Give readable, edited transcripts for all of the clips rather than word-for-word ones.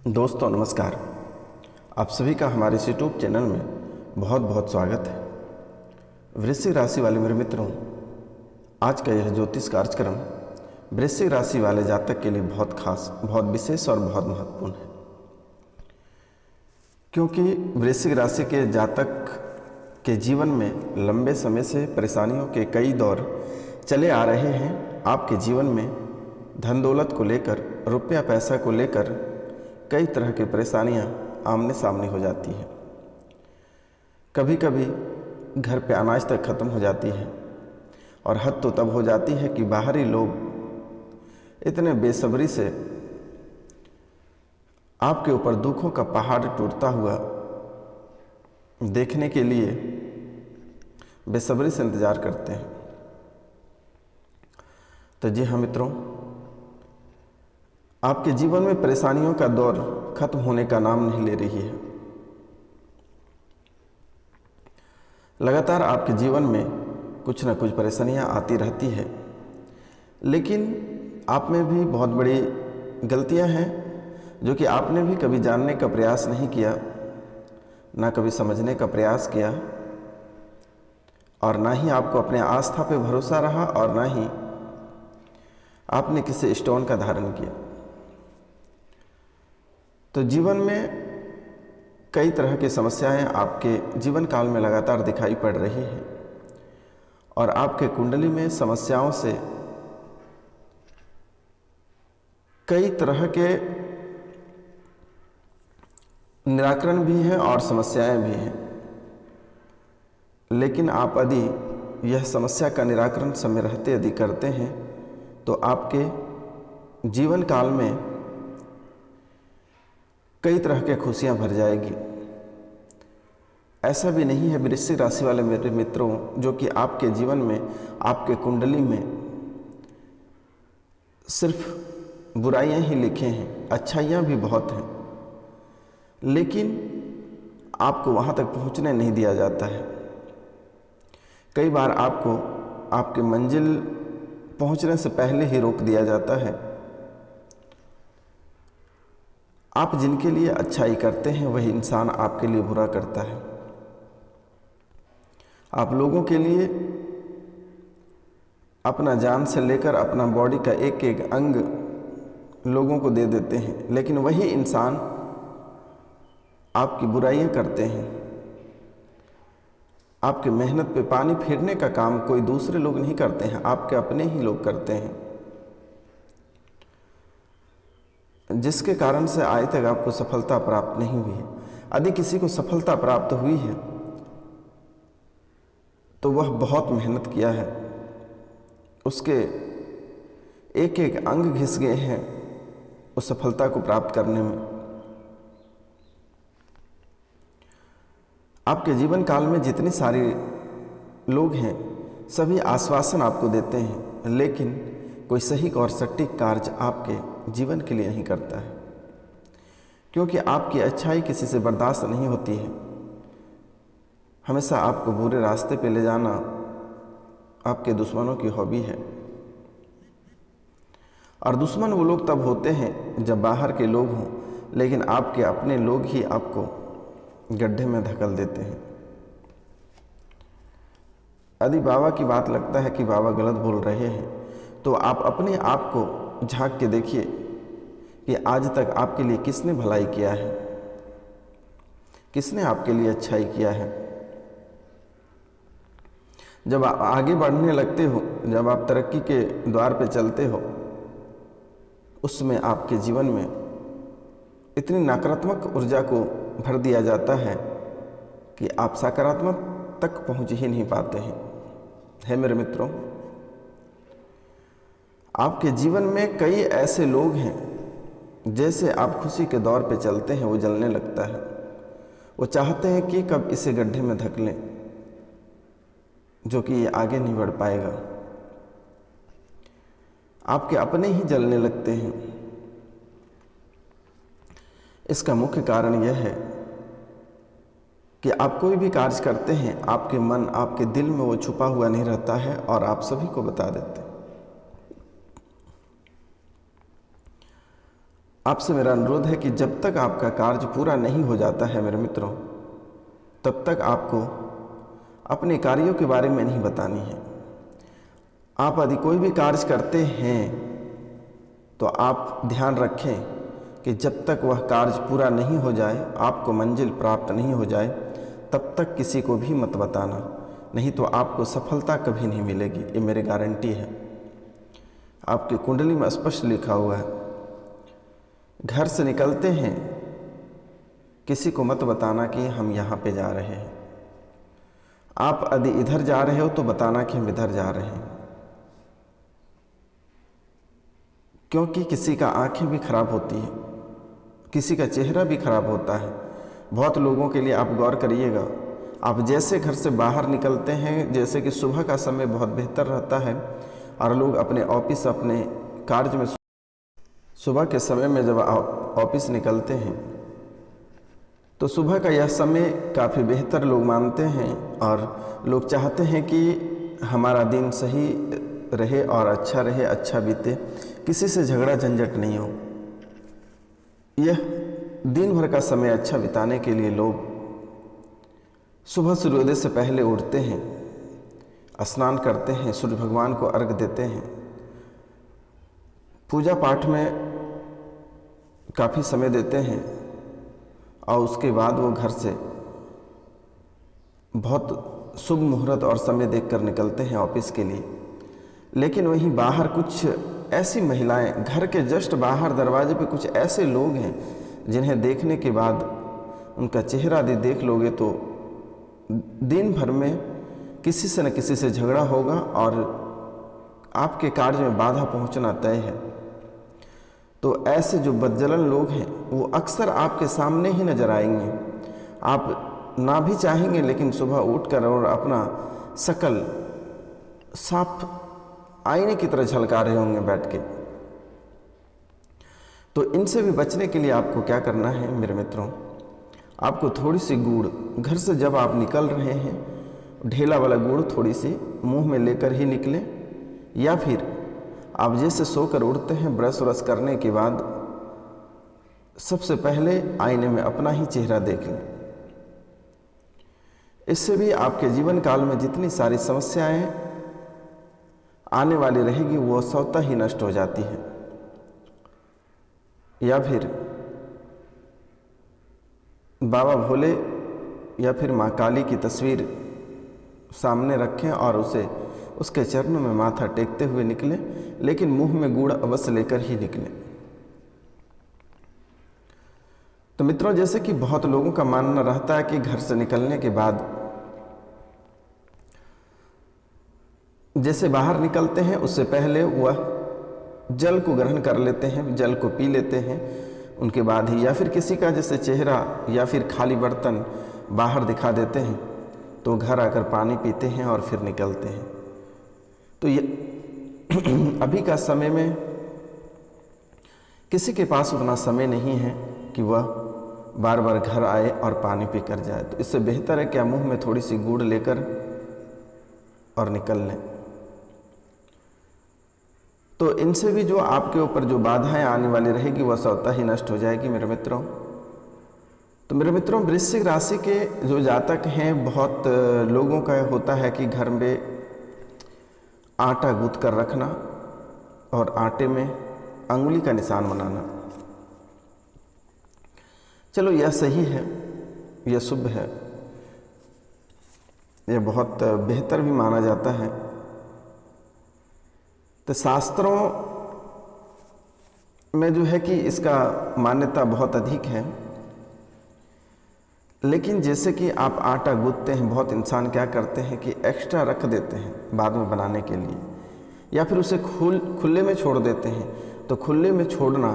दोस्तों नमस्कार। आप सभी का हमारे इस यूट्यूब चैनल में बहुत बहुत स्वागत है। वृश्चिक राशि वाले मेरे मित्रों, आज का यह ज्योतिष कार्यक्रम वृश्चिक राशि वाले जातक के लिए बहुत खास, बहुत विशेष और बहुत महत्वपूर्ण है, क्योंकि वृश्चिक राशि के जातक के जीवन में लंबे समय से परेशानियों के कई दौर चले आ रहे हैं। आपके जीवन में धन दौलत को लेकर, रुपया पैसा को लेकर कई तरह की परेशानियां आमने सामने हो जाती हैं। कभी कभी घर पे अनाज तक खत्म हो जाती है और हद तो तब हो जाती है कि बाहरी लोग इतने बेसब्री से आपके ऊपर दुखों का पहाड़ टूटता हुआ देखने के लिए बेसब्री से इंतजार करते हैं। तो जी हाँ मित्रों, आपके जीवन में परेशानियों का दौर खत्म होने का नाम नहीं ले रही है। लगातार आपके जीवन में कुछ न कुछ परेशानियां आती रहती है, लेकिन आप में भी बहुत बड़ी गलतियां हैं जो कि आपने भी कभी जानने का प्रयास नहीं किया, ना कभी समझने का प्रयास किया, और ना ही आपको अपने आस्था पे भरोसा रहा, और ना ही आपने किसी स्टोन का धारण किया। तो जीवन में कई तरह की समस्याएं आपके जीवन काल में लगातार दिखाई पड़ रही हैं, और आपके कुंडली में समस्याओं से कई तरह के निराकरण भी हैं और समस्याएं भी हैं। लेकिन आप यदि यह समस्या का निराकरण समय रहते यदि करते हैं तो आपके जीवन काल में कई तरह के खुशियां भर जाएगी। ऐसा भी नहीं है वृश्चिक राशि वाले मेरे मित्रों, जो कि आपके जीवन में, आपके कुंडली में सिर्फ बुराइयां ही लिखे हैं, अच्छाइयां भी बहुत हैं, लेकिन आपको वहां तक पहुंचने नहीं दिया जाता है। कई बार आपको आपके मंजिल पहुंचने से पहले ही रोक दिया जाता है। आप जिनके लिए अच्छाई करते हैं वही इंसान आपके लिए बुरा करता है। आप लोगों के लिए अपना जान से लेकर अपना बॉडी का एक एक अंग लोगों को दे देते हैं, लेकिन वही इंसान आपकी बुराइयां करते हैं। आपके मेहनत पे पानी फेरने का काम कोई दूसरे लोग नहीं करते हैं, आपके अपने ही लोग करते हैं, जिसके कारण से आज तक आपको सफलता प्राप्त नहीं हुई है। यदि किसी को सफलता प्राप्त हुई है तो वह बहुत मेहनत किया है, उसके एक एक अंग घिस गए हैं उस सफलता को प्राप्त करने में। आपके जीवन काल में जितने सारे लोग हैं सभी आश्वासन आपको देते हैं, लेकिन कोई सही और सटीक कार्य आपके जीवन के लिए नहीं करता है, क्योंकि आपकी अच्छाई किसी से बर्दाश्त नहीं होती है। हमेशा आपको बुरे रास्ते पे ले जाना आपके दुश्मनों की हॉबी है, और दुश्मन वो लोग तब होते हैं जब बाहर के लोग हों, लेकिन आपके अपने लोग ही आपको गड्ढे में धकेल देते हैं। यदि बाबा की बात लगता है कि बाबा गलत बोल रहे हैं, तो आप अपने आप को झांक के देखिए कि आज तक आपके लिए किसने भलाई किया है, किसने आपके लिए अच्छाई किया है। जब आप आगे बढ़ने लगते हो, जब आप तरक्की के द्वार पे चलते हो, उसमें आपके जीवन में इतनी नकारात्मक ऊर्जा को भर दिया जाता है कि आप सकारात्मक तक पहुंच ही नहीं पाते हैं। मेरे मित्रों, आपके जीवन में कई ऐसे लोग हैं, जैसे आप खुशी के दौर पे चलते हैं वो जलने लगता है। वो चाहते हैं कि कब इसे गड्ढे में धकेलें, जो कि ये आगे नहीं बढ़ पाएगा। आपके अपने ही जलने लगते हैं। इसका मुख्य कारण यह है कि आप कोई भी कार्य करते हैं, आपके मन, आपके दिल में वो छुपा हुआ नहीं रहता है और आप सभी को बता देते हैं। आपसे मेरा अनुरोध है कि जब तक आपका कार्य पूरा नहीं हो जाता है मेरे मित्रों, तब तक आपको अपने कार्यों के बारे में नहीं बतानी है। आप यदि कोई भी कार्य करते हैं तो आप ध्यान रखें कि जब तक वह कार्य पूरा नहीं हो जाए, आपको मंजिल प्राप्त नहीं हो जाए, तब तक किसी को भी मत बताना, नहीं तो आपको सफलता कभी नहीं मिलेगी। ये मेरी गारंटी है। आपकी कुंडली में स्पष्ट लिखा हुआ है, घर से निकलते हैं किसी को मत बताना कि हम यहाँ पे जा रहे हैं। आप यदि इधर जा रहे हो तो बताना कि हम इधर जा रहे हैं, क्योंकि किसी का आंखें भी खराब होती है, किसी का चेहरा भी खराब होता है। बहुत लोगों के लिए आप गौर करिएगा, आप जैसे घर से बाहर निकलते हैं, जैसे कि सुबह का समय बहुत बेहतर रहता है और लोग अपने ऑफिस, अपने कार्य में सुबह के समय में जब आप ऑफिस निकलते हैं तो सुबह का यह समय काफ़ी बेहतर लोग मानते हैं और लोग चाहते हैं कि हमारा दिन सही रहे और अच्छा रहे, अच्छा बीते, किसी से झगड़ा झंझट नहीं हो। यह दिन भर का समय अच्छा बिताने के लिए लोग सुबह सूर्योदय से पहले उठते हैं, स्नान करते हैं, सूर्य भगवान को अर्घ देते हैं, पूजा पाठ में काफ़ी समय देते हैं और उसके बाद वो घर से बहुत शुभ मुहूर्त और समय देखकर निकलते हैं ऑफिस के लिए। लेकिन वहीं बाहर कुछ ऐसी महिलाएं, घर के जस्ट बाहर दरवाजे पे कुछ ऐसे लोग हैं जिन्हें देखने के बाद उनका चेहरा यदि देख लोगे तो दिन भर में किसी से न किसी से झगड़ा होगा और आपके कार्य में बाधा पहुंचना तय है। तो ऐसे जो बदजलन लोग हैं वो अक्सर आपके सामने ही नजर आएंगे। आप ना भी चाहेंगे लेकिन सुबह उठकर और अपना शकल साफ आईने की तरह झलका रहे होंगे बैठ के। तो इनसे भी बचने के लिए आपको क्या करना है मेरे मित्रों, आपको थोड़ी सी गुड़, घर से जब आप निकल रहे हैं ढेला वाला गुड़ थोड़ी सी मुंह में लेकर ही निकलें, या फिर आप जैसे सोकर उठते हैं ब्रश व्रश करने के बाद सबसे पहले आईने में अपना ही चेहरा देख लें। इससे भी आपके जीवन काल में जितनी सारी समस्याएं आने वाली रहेगी वो स्वतः ही नष्ट हो जाती है। या फिर बाबा भोले या फिर माँ काली की तस्वीर सामने रखें और उसके चरणों में माथा टेकते हुए निकलें, लेकिन मुंह में गुड़ अवश्य लेकर ही निकलें। तो मित्रों, जैसे कि बहुत लोगों का मानना रहता है कि घर से निकलने के बाद जैसे बाहर निकलते हैं उससे पहले वह जल को ग्रहण कर लेते हैं, जल को पी लेते हैं, उनके बाद ही, या फिर किसी का जैसे चेहरा या फिर खाली बर्तन बाहर दिखा देते हैं तो घर आकर पानी पीते हैं और फिर निकलते हैं। तो ये अभी का समय में किसी के पास उतना समय नहीं है कि वह बार बार घर आए और पानी पी कर जाए। तो इससे बेहतर है कि आप मुंह में थोड़ी सी गुड़ लेकर और निकल लें। तो इनसे भी जो आपके ऊपर जो बाधाएं आने वाली रहेगी वह स्वतः ही नष्ट हो जाएगी मेरे मित्रों। तो मेरे मित्रों, वृश्चिक राशि के जो जातक हैं, बहुत लोगों का होता है कि घर में आटा गूंथ कर रखना और आटे में अंगुली का निशान बनाना। चलो, यह सही है, यह शुभ है, यह बहुत बेहतर भी माना जाता है। तो शास्त्रों में जो है कि इसका मान्यता बहुत अधिक है। लेकिन जैसे कि आप आटा गूंथते हैं, बहुत इंसान क्या करते हैं कि एक्स्ट्रा रख देते हैं बाद में बनाने के लिए, या फिर उसे खुले में छोड़ देते हैं। तो खुले में छोड़ना,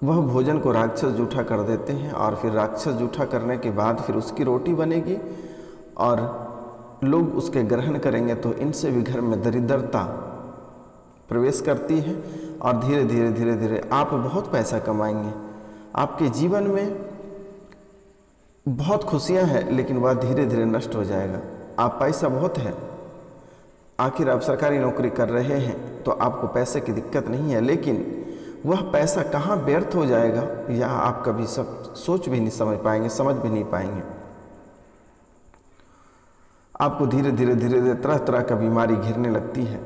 वह भोजन को राक्षस जूठा कर देते हैं और फिर राक्षस जूठा करने के बाद फिर उसकी रोटी बनेगी और लोग उसके ग्रहण करेंगे। तो इनसे भी घर में दरिद्रता प्रवेश करती है और धीरे धीरे धीरे धीरे आप बहुत पैसा कमाएंगे। आपके जीवन में बहुत खुशियां हैं, लेकिन वह धीरे धीरे नष्ट हो जाएगा। आप पैसा बहुत है, आखिर आप सरकारी नौकरी कर रहे हैं तो आपको पैसे की दिक्कत नहीं है, लेकिन वह पैसा कहाँ व्यर्थ हो जाएगा यह आप कभी सब सोच भी नहीं समझ पाएंगे, समझ भी नहीं पाएंगे। आपको धीरे धीरे तरह तरह का बीमारी घिरने लगती है,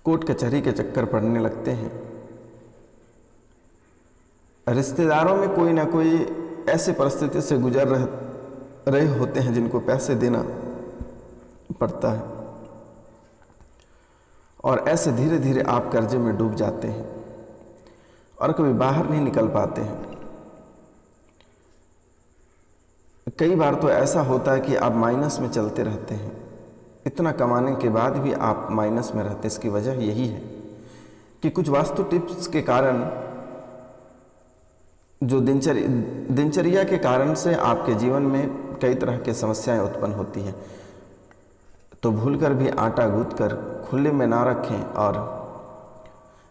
कोर्ट कचहरी के चक्कर पड़ने लगते हैं, रिश्तेदारों में कोई ना कोई ऐसे परिस्थिति से गुजर रहे होते हैं जिनको पैसे देना पड़ता है, और ऐसे धीरे धीरे आप कर्जे में डूब जाते हैं और कभी बाहर नहीं निकल पाते हैं। कई बार तो ऐसा होता है कि आप माइनस में चलते रहते हैं, इतना कमाने के बाद भी आप माइनस में रहते। इसकी वजह यही है कि कुछ वास्तु टिप्स के कारण, जो दिनचर्या के कारण से आपके जीवन में कई तरह की समस्याएं उत्पन्न होती हैं। तो भूलकर भी आटा गूंथ कर खुले में ना रखें, और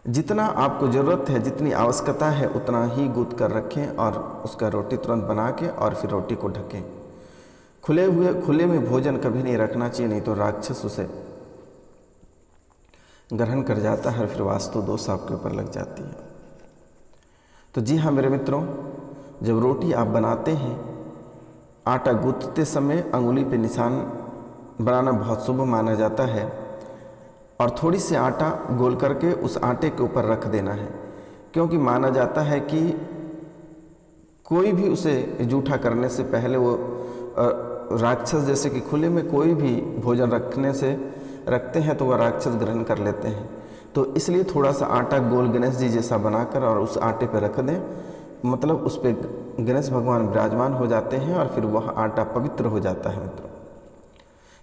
जितना आपको ज़रूरत है, जितनी आवश्यकता है उतना ही गूंथ कर रखें, और उसका रोटी तुरंत बना के और फिर रोटी को ढकें। खुले में भोजन कभी नहीं रखना चाहिए, नहीं तो राक्षस उसे ग्रहण कर जाता है और फिर वास्तु दोष आपके ऊपर लग जाती है। तो जी हाँ मेरे मित्रों, जब रोटी आप बनाते हैं, आटा गूंथते समय अंगुली पे निशान बनाना बहुत शुभ माना जाता है, और थोड़ी सी आटा गोल करके उस आटे के ऊपर रख देना है, क्योंकि माना जाता है कि कोई भी उसे जूठा करने से पहले वो राक्षस, जैसे कि खुले में कोई भी भोजन रखते हैं तो वह राक्षस ग्रहण कर लेते हैं। तो इसलिए थोड़ा सा आटा गोल गणेश जी जैसा बनाकर और उस आटे पर रख दें, मतलब उस पर गणेश भगवान विराजमान हो जाते हैं और फिर वह आटा पवित्र हो जाता है मित्रों।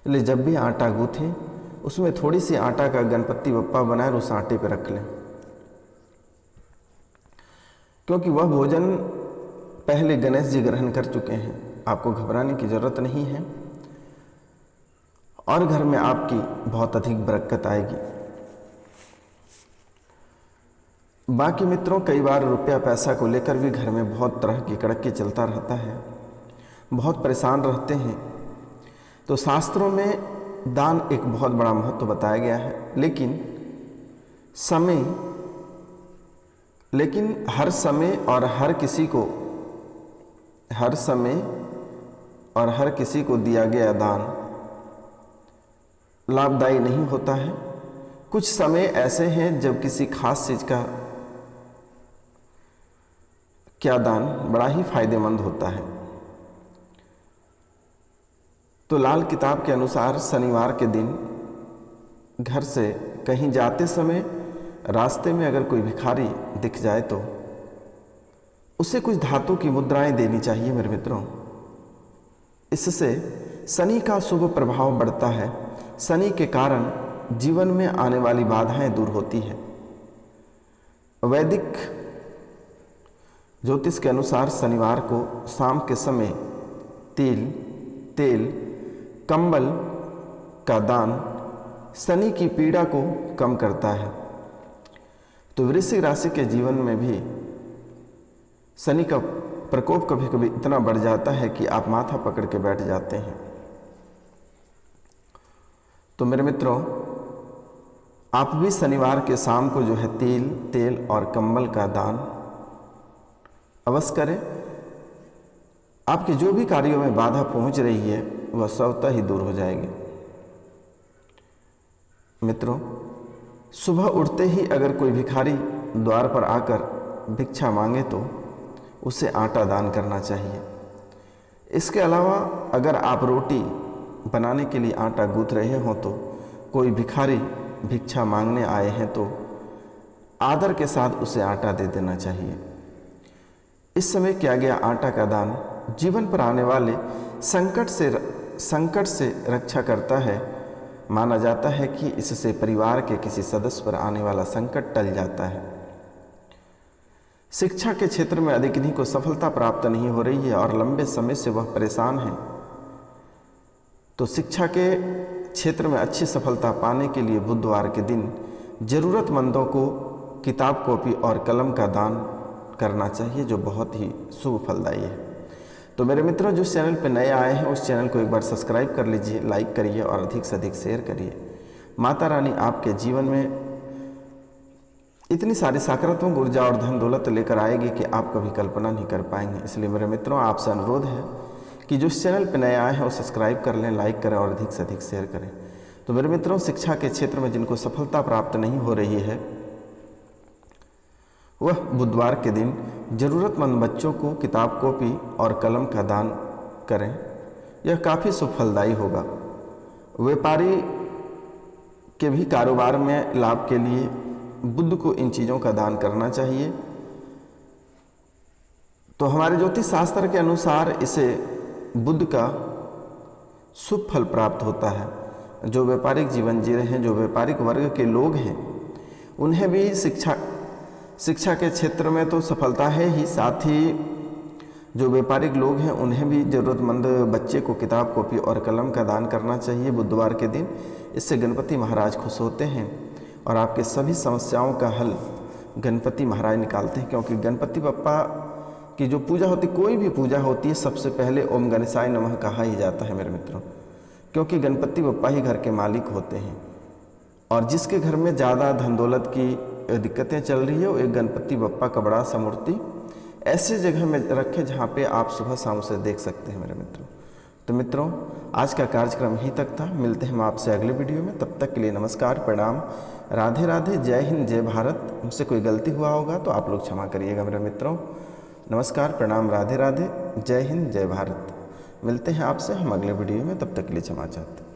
इसलिए जब भी आटा गूंथें उसमें थोड़ी सी आटा का गणपति बप्पा बनाए और उस आटे पर रख लें, क्योंकि वह भोजन पहले गणेश जी ग्रहण कर चुके हैं। आपको घबराने की ज़रूरत नहीं है और घर में आपकी बहुत अधिक बरकत आएगी। बाकी मित्रों, कई बार रुपया पैसा को लेकर भी घर में बहुत तरह की कड़की चलता रहता है, बहुत परेशान रहते हैं। तो शास्त्रों में दान एक बहुत बड़ा महत्व बताया गया है, लेकिन हर समय और हर किसी को दिया गया दान लाभदायी नहीं होता है। कुछ समय ऐसे हैं जब किसी खास चीज का दान बड़ा ही फायदेमंद होता है। तो लाल किताब के अनुसार शनिवार के दिन घर से कहीं जाते समय रास्ते में अगर कोई भिखारी दिख जाए तो उसे कुछ धातु की मुद्राएं देनी चाहिए मेरे मित्रों। इससे शनि का शुभ प्रभाव बढ़ता है। शनि के कारण जीवन में आने वाली बाधाएं दूर होती है। वैदिक ज्योतिष के अनुसार शनिवार को शाम के समय तेल कंबल का दान शनि की पीड़ा को कम करता है। तो वृश्चिक राशि के जीवन में भी शनि का प्रकोप कभी कभी इतना बढ़ जाता है कि आप माथा पकड़ के बैठ जाते हैं। तो मेरे मित्रों, आप भी शनिवार के शाम को जो है तेल और कंबल का दान अवश्य करें। आपके जो भी कार्यों में बाधा पहुंच रही है वह स्वतः ही दूर हो जाएगी। मित्रों, सुबह उठते ही अगर कोई भिखारी द्वार पर आकर भिक्षा मांगे तो उसे आटा दान करना चाहिए। इसके अलावा अगर आप रोटी बनाने के लिए आटा गूंथ रहे हो तो कोई भिखारी भिक्षा मांगने आए हैं तो आदर के साथ उसे आटा दे देना चाहिए। इस समय किया गया आटा का दान जीवन पर आने वाले संकट से रक्षा करता है। माना जाता है कि इससे परिवार के किसी सदस्य पर आने वाला संकट टल जाता है। शिक्षा के क्षेत्र में अधिक किन्हीं को सफलता प्राप्त नहीं हो रही है और लंबे समय से वह परेशान है, तो शिक्षा के क्षेत्र में अच्छी सफलता पाने के लिए बुधवार के दिन जरूरतमंदों को किताब, कॉपी और कलम का दान करना चाहिए, जो बहुत ही शुभ फलदायी है। तो मेरे मित्रों, जो चैनल पर नए आए हैं उस चैनल को एक बार सब्सक्राइब कर लीजिए, लाइक करिए और अधिक से अधिक शेयर करिए। माता रानी आपके जीवन में इतनी सारी सकारात्मक ऊर्जा और धन दौलत लेकर आएगी कि आप कभी कल्पना नहीं कर पाएंगे। इसलिए मेरे मित्रों, आपसे अनुरोध है कि जो इस चैनल पर नए आए हैं वो सब्सक्राइब कर लें, लाइक करें और अधिक से अधिक शेयर करें। तो मेरे मित्रों, शिक्षा के क्षेत्र में जिनको सफलता प्राप्त नहीं हो रही है वह बुधवार के दिन ज़रूरतमंद बच्चों को किताब, कॉपी और कलम का दान करें। यह काफ़ी सुफलदायी होगा। व्यापारी के भी कारोबार में लाभ के लिए बुध को इन चीज़ों का दान करना चाहिए। तो हमारे ज्योतिष शास्त्र के अनुसार इसे बुध का शुभ फल प्राप्त होता है। जो व्यापारिक जीवन जी रहे हैं, जो व्यापारिक वर्ग के लोग हैं, उन्हें भी शिक्षा के क्षेत्र में तो सफलता है ही, साथ ही जो व्यापारिक लोग हैं उन्हें भी ज़रूरतमंद बच्चे को किताब, कॉपी और कलम का दान करना चाहिए बुधवार के दिन। इससे गणपति महाराज खुश होते हैं और आपके सभी समस्याओं का हल गणपति महाराज निकालते हैं। क्योंकि गणपति बप्पा की जो पूजा होती, कोई भी पूजा होती है, सबसे पहले ओम गणेशाय नमः कहा ही जाता है मेरे मित्रों। क्योंकि गणपति बप्पा ही घर के मालिक होते हैं और जिसके घर में ज़्यादा धन दौलत की दिक्कतें चल रही है वो एक गणपति बप्पा का बड़ा सा मूर्ति ऐसी जगह में रखें जहाँ पे आप सुबह शाम उसे देख सकते हैं मेरे मित्रों। तो मित्रों, आज का कार्यक्रम यहीं तक था। मिलते हैं हम आपसे अगले वीडियो में। तब तक के लिए नमस्कार, प्रणाम, राधे राधे, जय हिंद, जय भारत। हमसे कोई गलती हुआ होगा तो आप लोग क्षमा करिएगा मेरे मित्रों। नमस्कार, प्रणाम, राधे राधे, जय हिंद, जय भारत। मिलते हैं आपसे हम अगले वीडियो में। तब तक के लिए क्षमा चाहते हैं।